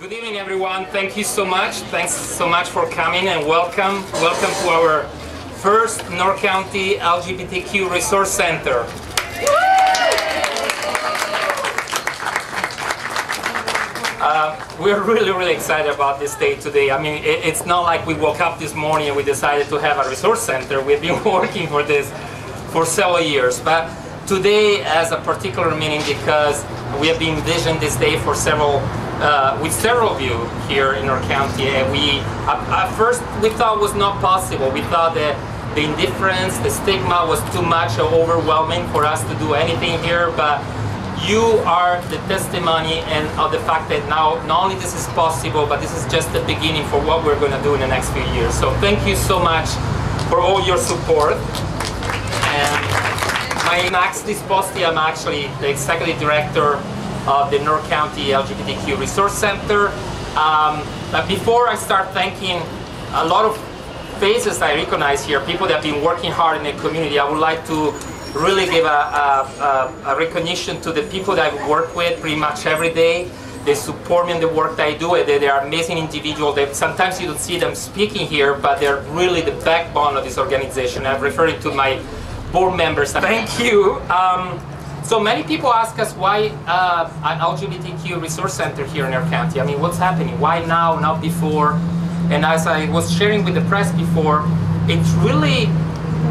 Good evening, everyone. Thank you so much. Thanks so much for coming and welcome. Welcome to our first North County LGBTQ Resource Center. We're really excited about this day today. I mean, it's not like we woke up this morning and we decided to have a resource center. We've been working for this for several years, but today has a particular meaning because we have been envisioning this day for with several of you here in our county. And at first we thought it was not possible. We thought that the indifference, the stigma was too much or overwhelming for us to do anything here, but you are the testimony and of the fact that now not only this is possible, but this is just the beginning for what we're going to do in the next few years. So thank you so much for all your support. And my name is Max Disposti. I'm actually the Executive Director of the North County LGBTQ Resource Center. But before I start thanking a lot of faces I recognize here, people that have been working hard in the community, I would like to really give a recognition to the people that I work with pretty much every day. They support me in the work that I do. They are amazing individuals. Sometimes you don't see them speaking here, but they're really the backbone of this organization. I'm referring to my board members. Thank you. So many people ask us why an LGBTQ resource center here in our county. I mean, what's happening? Why now, not before? And as I was sharing with the press before, it's really,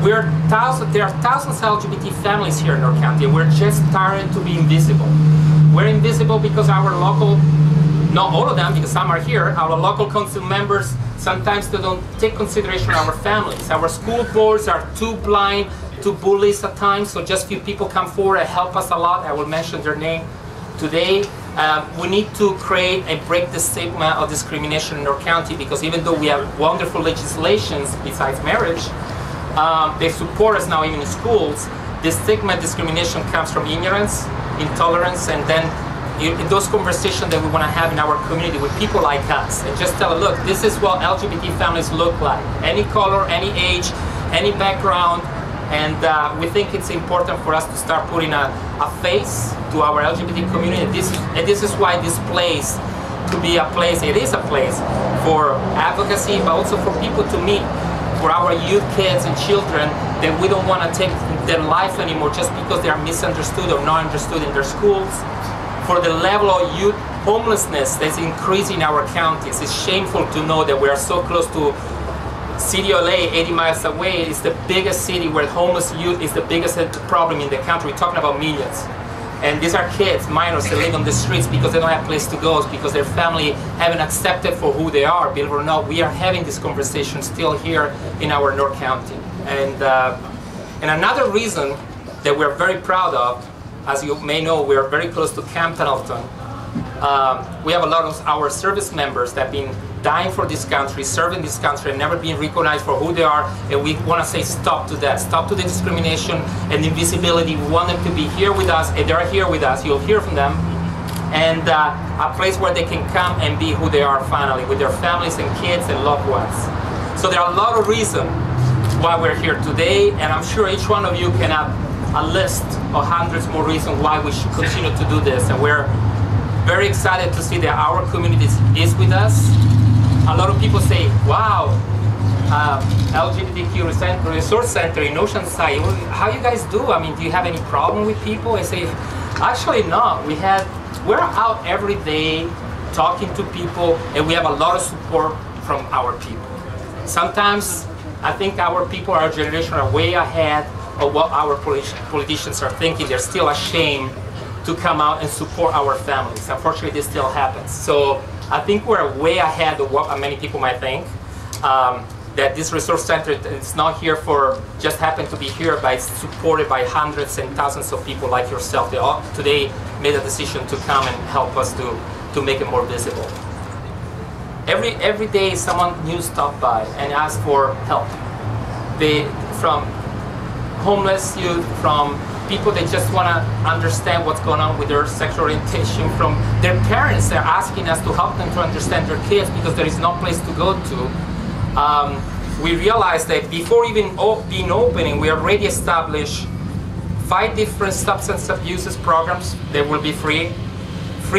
there are thousands of LGBT families here in our county, and we're just starting to be invisible. We're invisible because our local, not all of them, because some are here, our local council members, sometimes they don't take consideration of our families. Our school boards are too blind to bullies at times, so just few people come forward and help us a lot. I will mention their name today. We need to create and break the stigma of discrimination in our county, because even though we have wonderful legislations besides marriage, they support us now even in schools. The stigma and discrimination comes from ignorance, intolerance, and then in those conversations that we want to have in our community with people like us, and just tell them, look, this is what LGBT families look like. Any color, any age, any background. And we think it's important for us to start putting a face to our LGBT community. And this is why this place could be a place, it is a place for advocacy, but also for people to meet, for our youth kids and children, that we don't want to take their life anymore just because they are misunderstood or not understood in their schools. For the level of youth homelessness that's increasing in our counties, it's shameful to know that we are so close to City of LA, 80 miles away. It's the biggest city where homeless youth is the biggest problem in the country. We're talking about millions. And these are kids, minors, that live on the streets because they don't have a place to go, because their family haven't accepted for who they are. Believe it or not, we are having this conversation still here in our North County. And another reason that we're very proud of, as you may know, we are very close to Camp Pendleton. We have a lot of our service members that have been dying for this country, serving this country, and never being recognized for who they are, and we want to say stop to that. Stop to the discrimination and invisibility. We want them to be here with us, and they're here with us. You'll hear from them. And a place where they can come and be who they are finally, with their families and kids and loved ones. So there are a lot of reasons why we're here today, and I'm sure each one of you can have a list of hundreds more reasons why we should continue to do this. And we're very excited to see that our community is with us. A lot of people say, wow, LGBTQ Resource Center in Oceanside, how you guys do? I mean, do you have any problem with people? I say, actually not. We're out every day talking to people, and we have a lot of support from our people. Sometimes I think our people, our generation, are way ahead of what our politicians are thinking. They're still ashamed to come out and support our families. Unfortunately, this still happens. So I think we're way ahead of what many people might think. That this resource center is not here for just happen to be here, but it's supported by hundreds and thousands of people like yourself. They all today made a decision to come and help us to make it more visible. Every day someone new stops by and asks for help. From homeless youth, from people that just want to understand what's going on with their sexual orientation, from their parents. They're asking us to help them to understand their kids because there is no place to go to. We realized that before even being opening, we already established 5 different substance abuses programs that will be free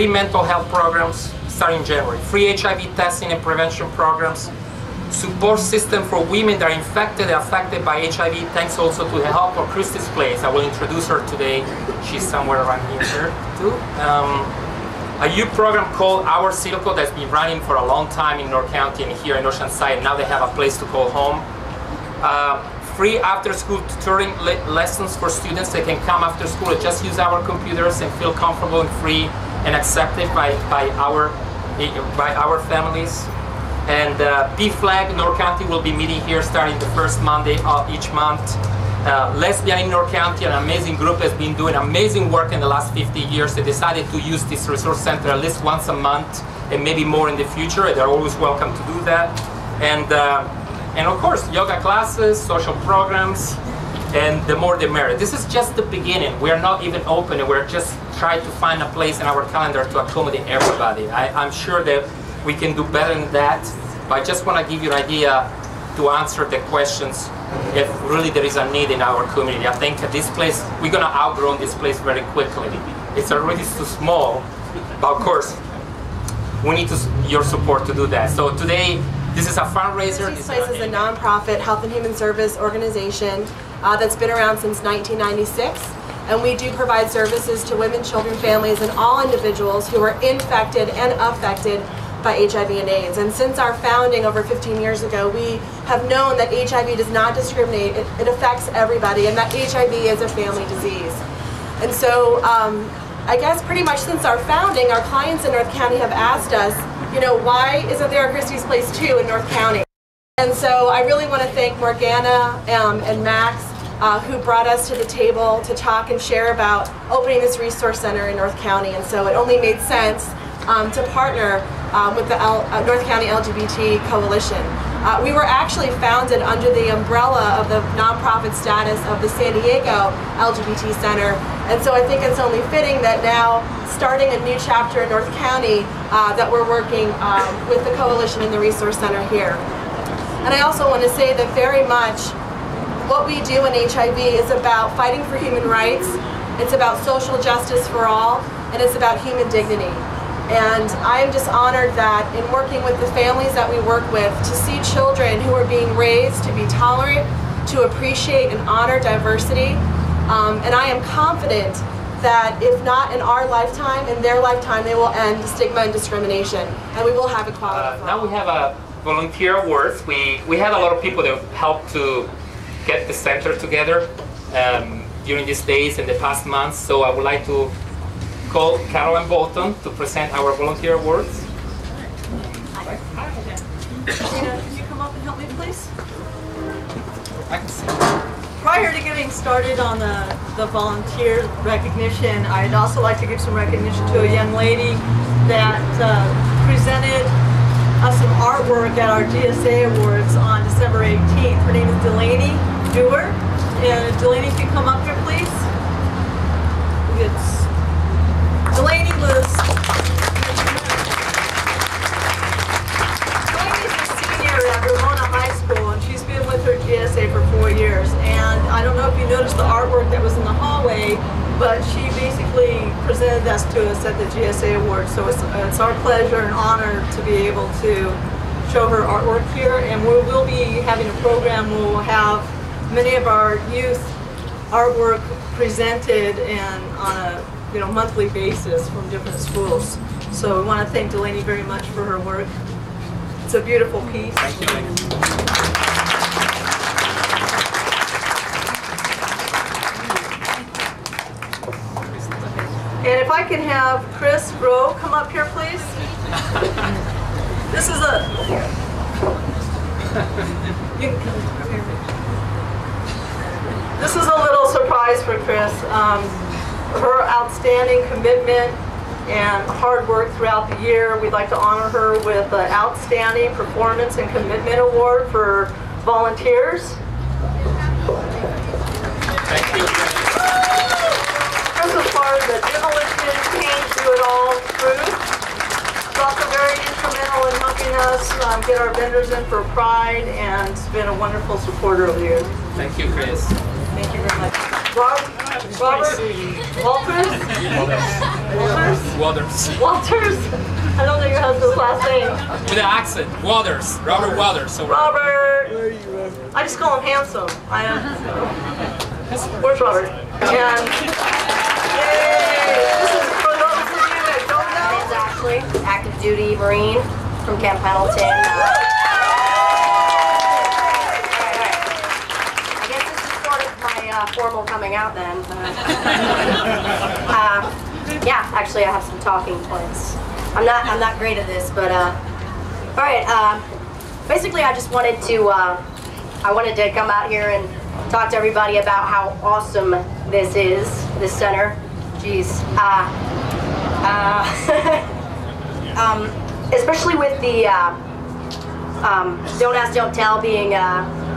mental health programs, starting January. Free HIV testing and prevention programs, support system for women that are infected and affected by HIV, thanks also to the help of Christy's Place. I will introduce her today. She's somewhere around here too. A youth program called Our Circle that's been running for a long time in North County and here in Oceanside. Now they have a place to call home. Free after-school tutoring lessons for students. They can come after school and just use our computers and feel comfortable and free and accepted by our families. And P-Flag, North County will be meeting here starting the first Monday of each month. Lesbian in North County, an amazing group, has been doing amazing work in the last 50 years. They decided to use this resource center at least once a month and maybe more in the future. They're always welcome to do that. And of course, yoga classes, social programs, and the more the merrier. This is just the beginning. We're not even open, and we're just trying to find a place in our calendar to accommodate everybody. I'm sure that we can do better than that, but I just want to give you an idea to answer the questions if really there is a need in our community. I think at this place, we're going to outgrow this place very quickly. It's already too small, but of course, we need your support to do that. So today, this is a fundraiser. This Place is a nonprofit health and human service organization that's been around since 1996. And we do provide services to women, children, families, and all individuals who are infected and affected by HIV and AIDS. And since our founding over 15 years ago, we have known that HIV does not discriminate. It affects everybody, and that HIV is a family disease. And so I guess pretty much since our founding, our clients in North County have asked us, you know, why isn't there a Christy's Place 2 in North County? And so I really want to thank Morgana and Max who brought us to the table to talk and share about opening this resource center in North County. And so it only made sense to partner with the North County LGBT Coalition. We were actually founded under the umbrella of the nonprofit status of the San Diego LGBT Center, and so I think it's only fitting that now, starting a new chapter in North County, that we're working with the coalition and the resource center here. And I also want to say that very much what we do in HIV is about fighting for human rights, it's about social justice for all, and it's about human dignity. And I am just honored that in working with the families that we work with, to see children who are being raised to be tolerant, to appreciate and honor diversity. And I am confident that if not in our lifetime, in their lifetime, they will end stigma and discrimination, and we will have equality. Now we have a volunteer awards. We had a lot of people that helped to get the center together during these days and the past months, so I would like to call Carolyn Bolton to present our volunteer awards. Tina, could you come up and help me, please? I can see. Prior to getting started on the volunteer recognition, I'd also like to give some recognition to a young lady that presented us some artwork at our GSA Awards on December 18th. Her name is Delaney Dewar. And Delaney, if you come up here, please. Delaney's a senior at Ramona High School, and she's been with her GSA for 4 years. And I don't know if you noticed the artwork that was in the hallway, but she basically presented this to us at the GSA Awards. So it's our pleasure and honor to be able to show her artwork here. And we will be having a program where we'll have many of our youth artwork presented and on a monthly basis from different schools. So we want to thank Delaney very much for her work. It's a beautiful piece. Thank you, Delaney. And if I can have Chris Rowe come up here, please. This is This is a little surprise for Chris. Her outstanding commitment and hard work throughout the year, we'd like to honor her with an Outstanding Performance and Commitment Award for volunteers. Thank you. Chris was part of the demolition team through it all through. She's also very instrumental in helping us get our vendors in for Pride, and has been a wonderful supporter of the year. Thank you, Chris. Thank you very much. Robert Walters? Walters? Walters. Walters? I don't know your husband's last name. With an accent, Waters, Robert Waters. So Robert. I just call him handsome. Where's Robert? And this is for those of you that don't know. My name's Ashley, active duty Marine from Camp Pendleton. I guess this is sort of my formal coming out then. Yeah, actually I have some talking points. I'm not great at this, but all right. Basically, I just wanted to come out here and talk to everybody about how awesome this is, this center. Jeez. Especially with the Don't Ask, Don't Tell being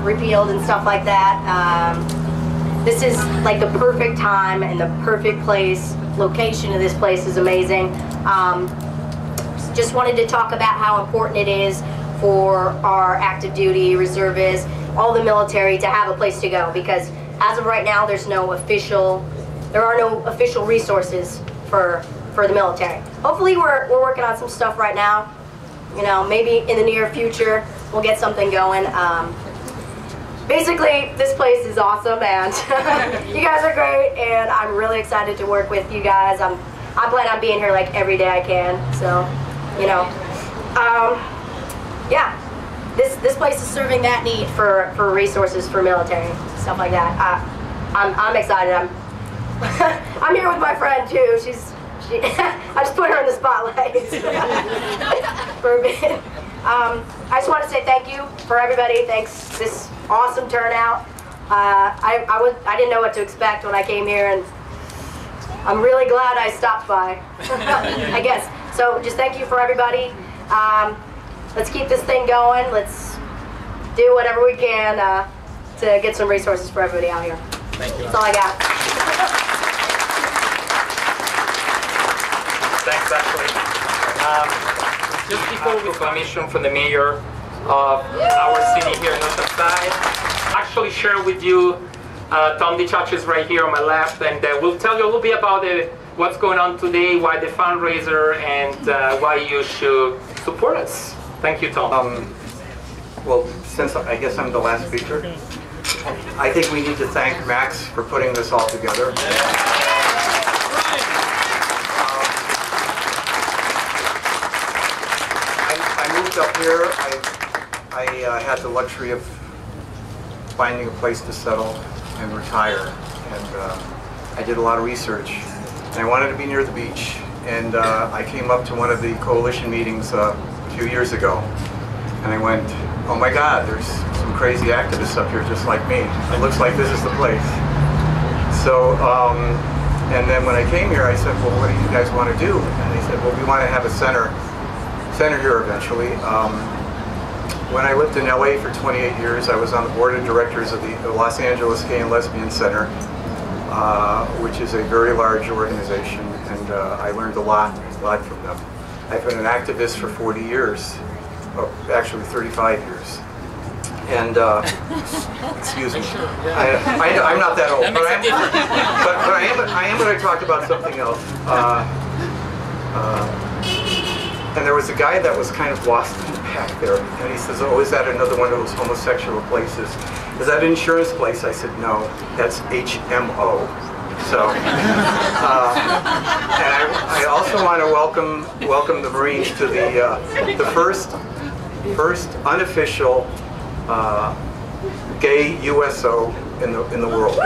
repealed and stuff like that. This is like the perfect time and the perfect place. Location of this place is amazing. Just wanted to talk about how important it is for our active duty reservists, all the military, to have a place to go, because as of right now there are no official resources for the military. Hopefully we're working on some stuff right now. You know, maybe in the near future we'll get something going. Basically, this place is awesome, and you guys are great, and I'm really excited to work with you guys. I plan on being here like every day I can, so, you know. Yeah, this place is serving that need for resources for military, stuff like that. I'm excited. I'm here with my friend too. I just put her in the spotlight for a bit. I just want to say thank you for everybody. Thanks, this awesome turnout. I didn't know what to expect when I came here, and I'm really glad I stopped by. I guess. So just thank you for everybody. Let's keep this thing going. Let's do whatever we can to get some resources for everybody out here. Thank you. That's all I got. Thanks, Ashley. Just before we permission from the mayor of our city here in Oceanside, actually share with you, Tom DeChach is right here on my left, and we'll tell you a little bit about what's going on today, why the fundraiser, and why you should support us. Thank you, Tom. Well, since I guess I'm the last speaker, I think we need to thank Max for putting this all together. I moved up here. I had the luxury of finding a place to settle and retire, and I did a lot of research. And I wanted to be near the beach, and I came up to one of the coalition meetings a few years ago, and I went, oh my God, there's some crazy activists up here just like me. It looks like this is the place. So, and then when I came here, I said, well, what do you guys want to do? And they said, well, we want to have a center here eventually. When I lived in LA for 28 years, I was on the board of directors of the Los Angeles Gay and Lesbian Center, which is a very large organization, and I learned a lot from them. I've been an activist for 40 years, actually 35 years. And, excuse me, I'm not that old, but I am going to talk about something else. And there was a guy that was kind of lost in the back there, and he says, oh, is that another one of those homosexual places? Is that an insurance place? I said, no, that's HMO. So, and I also want to welcome the Marines to the first unofficial gay USO in the world.